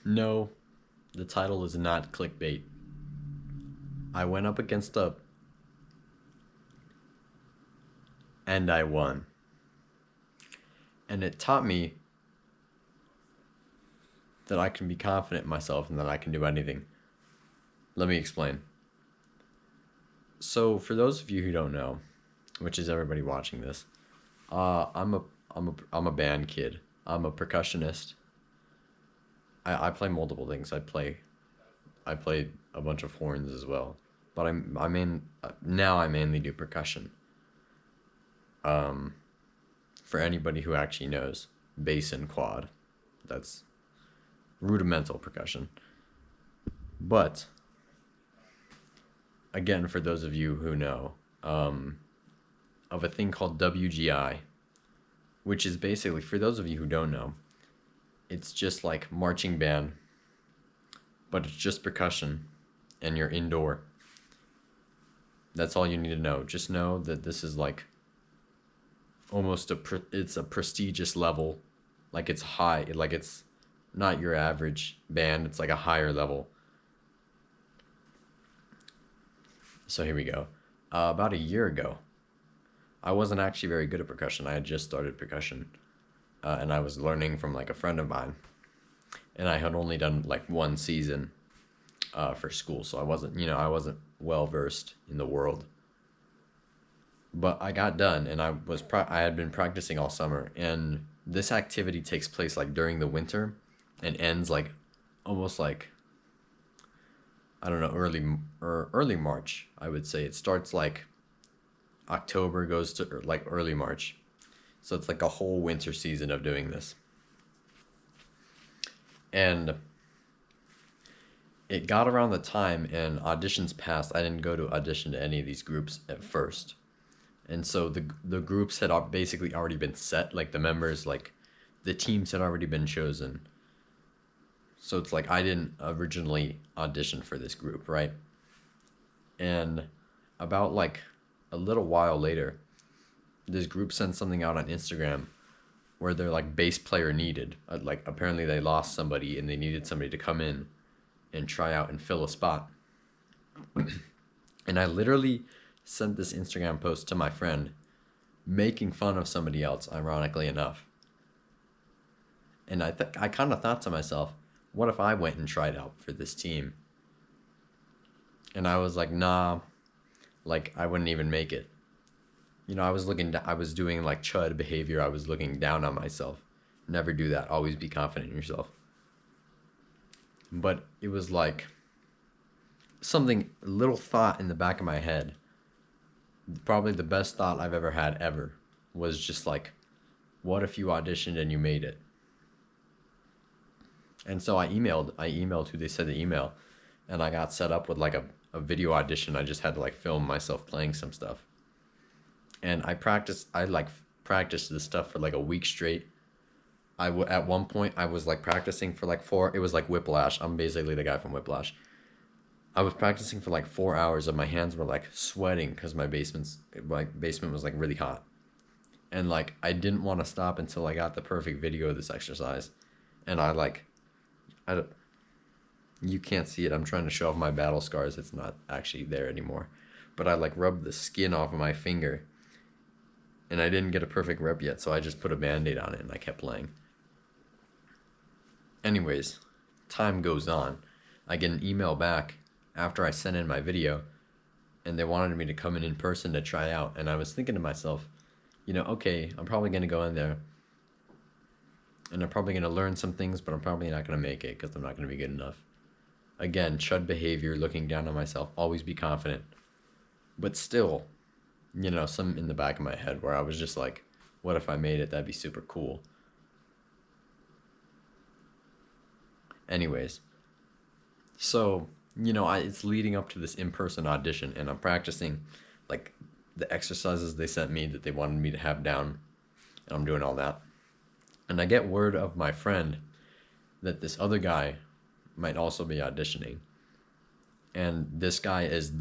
No, the title is not clickbait. I went up against a and I won. And it taught me that I can be confident in myself and that I can do anything. Let me explain. So, for those of you who don't know, which is everybody watching this, I'm a band kid. I'm a percussionist. I play multiple things. I play a bunch of horns as well, but now I mainly do percussion. Um, for anybody who actually knows bass and quad, that's rudimental percussion. But again, for those of you who know, of a thing called WGI, which is basically, for those of you who don't know, it's just like marching band, but it's just percussion, and you're indoor. That's all you need to know. Just know that this is like it's a prestigious level, like it's high, like it's not your average band. It's like a higher level. So here we go. About a year ago, I wasn't actually very good at percussion. I had just started percussion, and I was learning from like a friend of mine, and I had only done like one season for school, so I wasn't well versed in the world. But I got done, and I had been practicing all summer, and this activity takes place like during the winter, and ends like almost like, I don't know, early March. I would say it starts like October, goes to like early March. So it's like a whole winter season of doing this. And it got around the time and auditions passed. I didn't go to audition to any of these groups at first. And so the groups had basically already been set, like the members, like the teams had already been chosen. So it's like I didn't originally audition for this group, right? And about like a little while later, this group sent something out on Instagram where they're like bass player needed. Like apparently they lost somebody and they needed somebody to come in and try out and fill a spot. And I literally sent this Instagram post to my friend, making fun of somebody else, ironically enough. And I kind of thought to myself, what if I went and tried out for this team? And I was like, nah, like I wouldn't even make it. I was doing like chud behavior. I was looking down on myself. Never do that. Always be confident in yourself. But it was like a little thought in the back of my head. Probably the best thought I've ever had ever was just like, what if you auditioned and you made it? And so I emailed who they said to email, and I got set up with like a video audition. I just had to like film myself playing some stuff. And I practiced this stuff for like a week straight. At one point I was like practicing for like it was like Whiplash. I'm basically the guy from Whiplash. I was practicing for like 4 hours and my hands were like sweating because my basement was like really hot. And like I didn't want to stop until I got the perfect video of this exercise. And you can't see it. I'm trying to show off my battle scars. It's not actually there anymore. But I like rubbed the skin off of my finger. And I didn't get a perfect rep yet, so I just put a band-aid on it and I kept playing. Anyways, time goes on. I get an email back after I sent in my video, and they wanted me to come in person to try out. And I was thinking to myself, okay, I'm probably going to go in there, and I'm probably going to learn some things, but I'm probably not going to make it because I'm not going to be good enough. Again, chud behavior, looking down on myself, always be confident. But still, some in the back of my head where I was just like, what if I made it? That'd be super cool. Anyways, so, it's leading up to this in-person audition, and I'm practicing like the exercises they sent me that they wanted me to have down, and I'm doing all that. And I get word of my friend that this other guy might also be auditioning. And this guy is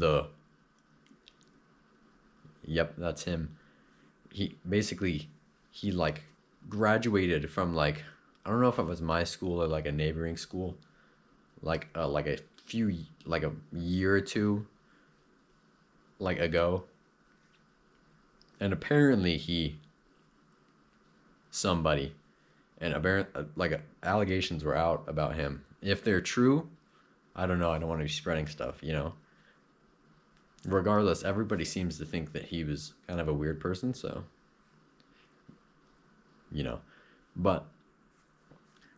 Yep, that's him. He like graduated from like, I don't know if it was my school or like a neighboring school, like a few like a year or two like ago, and apparently he somebody and apparent allegations were out about him. If they're true, I don't know. I don't want to be spreading stuff, you know. Regardless, everybody seems to think that he was kind of a weird person, so you know. But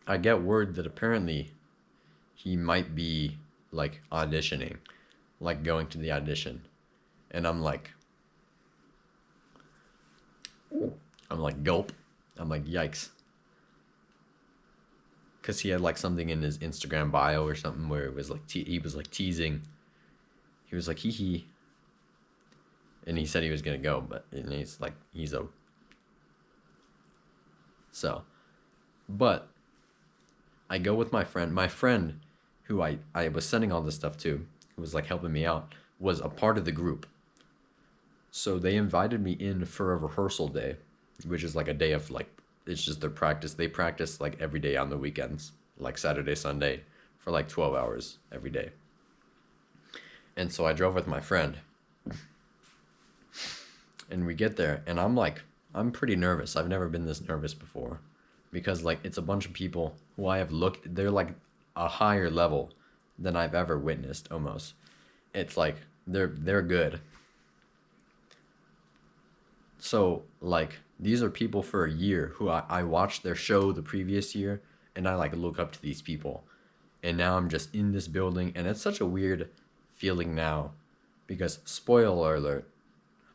I get word that apparently he might be like auditioning, like going to the audition. And I'm like gulp. I'm like yikes. Cuz he had like something in his Instagram bio or something where it was like he was like teasing. He was like hee hee. And he said he was going to go, but and he's like he's a so but I go with my friend. My friend, who I was sending all this stuff to, who was like helping me out, was a part of the group. So they invited me in for a rehearsal day, which is like a day of like, it's just their practice. They practice like every day on the weekends, like Saturday, Sunday, for like 12 hours every day. And so I drove with my friend. And we get there, and I'm pretty nervous. I've never been this nervous before. Because like it's a bunch of people who I have looked, they're like a higher level than I've ever witnessed almost. It's like they're good. So like these are people for a year who I watched their show the previous year, and I like look up to these people. And now I'm just in this building, and it's such a weird feeling now because spoiler alert,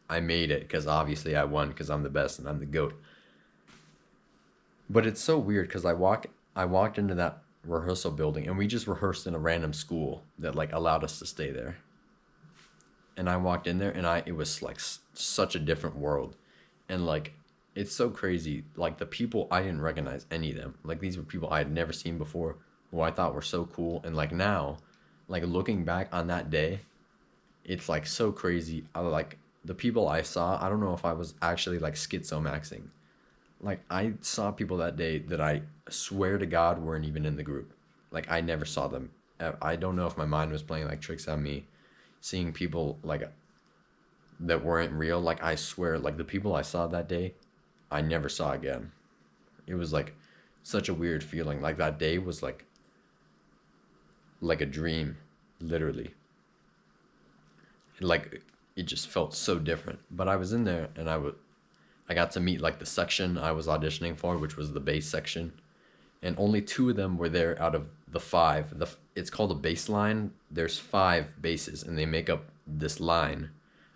I made it because obviously I won because I'm the best and I'm the GOAT. But it's so weird because I walked into that rehearsal building, and we just rehearsed in a random school that like allowed us to stay there. And I walked in there, and it was like such a different world. And like it's so crazy, like the people, I didn't recognize any of them. Like these were people I had never seen before who I thought were so cool. And like now, like looking back on that day, it's like so crazy. I like the people I saw, I don't know if I was actually like schizomaxing. Like I saw people that day that I swear to God weren't even in the group. Like I never saw them. I don't know if my mind was playing like tricks on me, seeing people like that weren't real. Like I swear, like the people I saw that day, I never saw again. It was like such a weird feeling. Like that day was like a dream, literally. Like it just felt so different. But I was in there, and I got to meet like the section I was auditioning for, which was the bass section, and only two of them were there out of the five. It's called a bass line. There's five basses, and they make up this line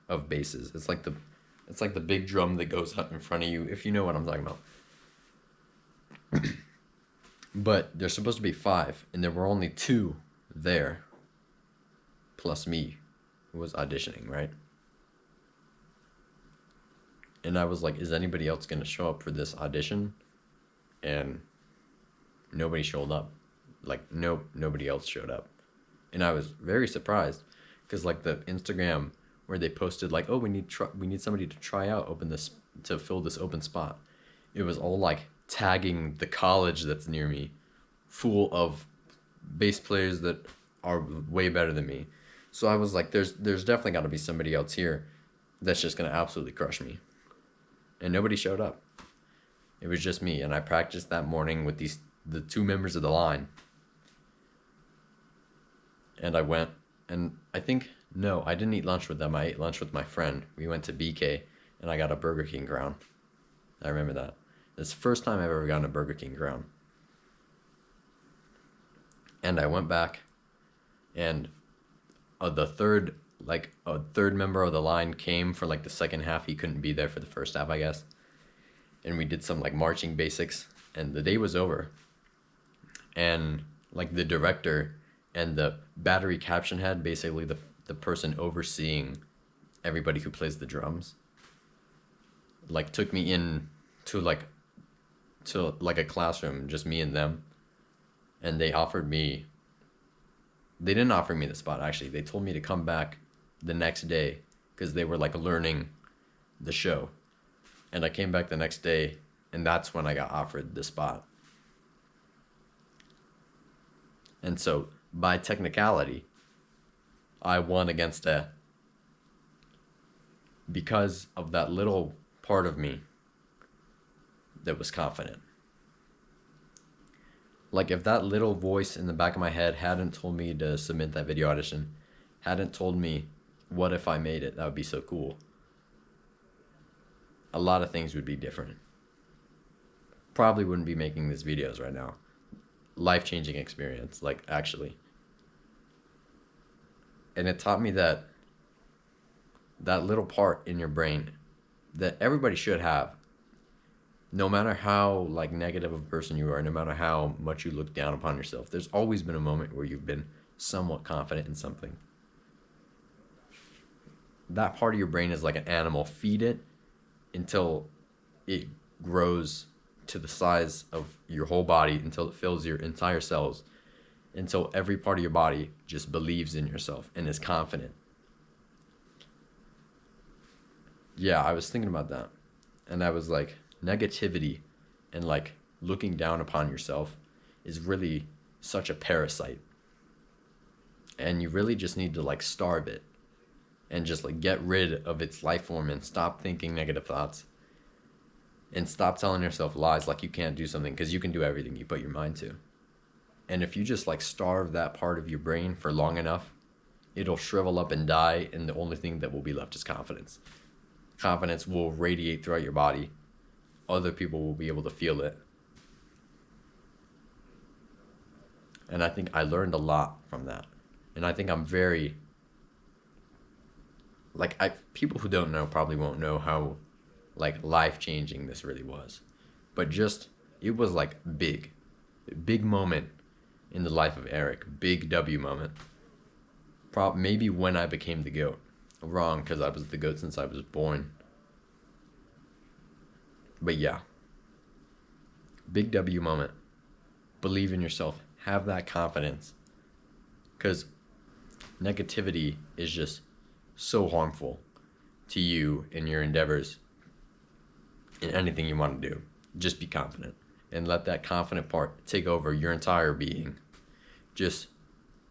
of basses. It's like the big drum that goes up in front of you, if you know what I'm talking about. But there's supposed to be five, and there were only two there, plus me, who was auditioning, right? And I was like, is anybody else going to show up for this audition? And nobody showed up. Like, nobody else showed up. And I was very surprised because like the Instagram where they posted like, oh, we need somebody to try out, to fill this open spot. It was all like tagging the college that's near me, full of bass players that are way better than me. So I was like, there's definitely got to be somebody else here that's just going to absolutely crush me. And nobody showed up. It was just me, and I practiced that morning with the two members of the line. And I went, and I didn't eat lunch with them. I ate lunch with my friend. We went to BK, and I got a Burger King ground. I remember that. It's the first time I've ever gotten a Burger King ground. And I went back, and a third member of the line came for like the second half. He couldn't be there for the first half, I guess. And we did some like marching basics, and the day was over. And like the director and the battery caption head, basically the person overseeing everybody who plays the drums, like took me in to like a classroom, just me and them. And they didn't offer me the spot, actually. They told me to come back the next day because they were like learning the show. And I came back the next day, and that's when I got offered the spot. And so by technicality, I won against a, because of that little part of me that was confident. Like, if that little voice in the back of my head hadn't told me to submit that video audition, hadn't told me, what if I made it? That would be so cool. A lot of things would be different. Probably wouldn't be making these videos right now. Life-changing experience, like, actually. And it taught me that that little part in your brain that everybody should have, no matter how like negative of a person you are, no matter how much you look down upon yourself, there's always been a moment where you've been somewhat confident in something. That part of your brain is like an animal. Feed it until it grows to the size of your whole body, until it fills your entire cells, until every part of your body just believes in yourself and is confident. Yeah, I was thinking about that. And I was like, negativity and like looking down upon yourself is really such a parasite. And you really just need to like starve it and just like get rid of its life form and stop thinking negative thoughts. And stop telling yourself lies like you can't do something, because you can do everything you put your mind to. And if you just like starve that part of your brain for long enough, it'll shrivel up and die, and the only thing that will be left is confidence. Confidence will radiate throughout your body. Other people will be able to feel it. And I think I learned a lot from that. And I think I'm very, like, people who don't know probably won't know how like life-changing this really was. But just, it was like big moment in the life of Eric. Big W moment. Maybe when I became the GOAT. Wrong, because I was the GOAT since I was born. But yeah. Big W moment. Believe in yourself. Have that confidence. Because negativity is just so harmful to you in your endeavors, in anything you want to do. Just be confident. And let that confident part take over your entire being. Just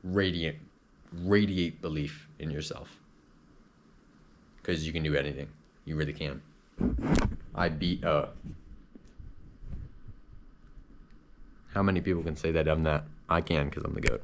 radiate belief in yourself. Because you can do anything. You really can. I beat How many people can say that I'm that? I can, because I'm the GOAT.